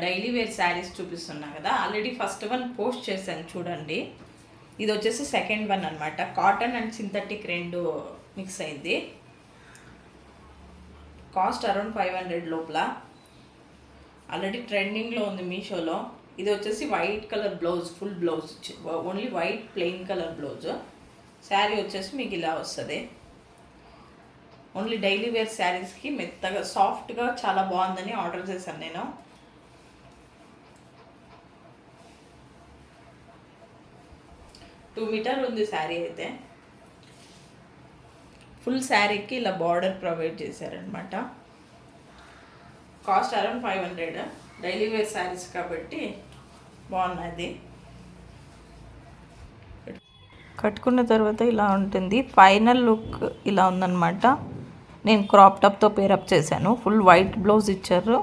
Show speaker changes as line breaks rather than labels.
Daily wear saris చూపిస్తున్నా కదా, already first one post చేశాను చూడండి. ఇది వచ్చేసి సెకండ్ వన్ అనమాట. కాటన్ అండ్ సింథటిక్ రెండు మిక్స్ అయింది. కాస్ట్ అరౌండ్ 500 లోపల. ఆల్రెడీ ట్రెండింగ్లో ఉంది మీషోలో. ఇది వచ్చేసి white colour blouse, full blouse, only white plain colour blouse. Sari వచ్చేసి మీకు ఇలా వస్తుంది. ఓన్లీ డైలీ వేర్ శారీస్కి మెత్తగా సాఫ్ట్గా చాలా బాగుందని ఆర్డర్ చేశాను నేను. టూ మీటర్ ఉంది శారీ అయితే. ఫుల్ శారీకి ఇలా బార్డర్ ప్రొవైడ్ చేశారనమాట. Cost around 500. Daily wear saris కాబట్టి బాగున్నది. కట్టుకున్న తర్వాత ఇలా ఉంటుంది. ఫైనల్ లుక్ ఇలా ఉందన్నమాట. నేను క్రాప్ టాప్తో పేరప్ చేశాను. ఫుల్ వైట్ బ్లౌజ్ ఇచ్చారు.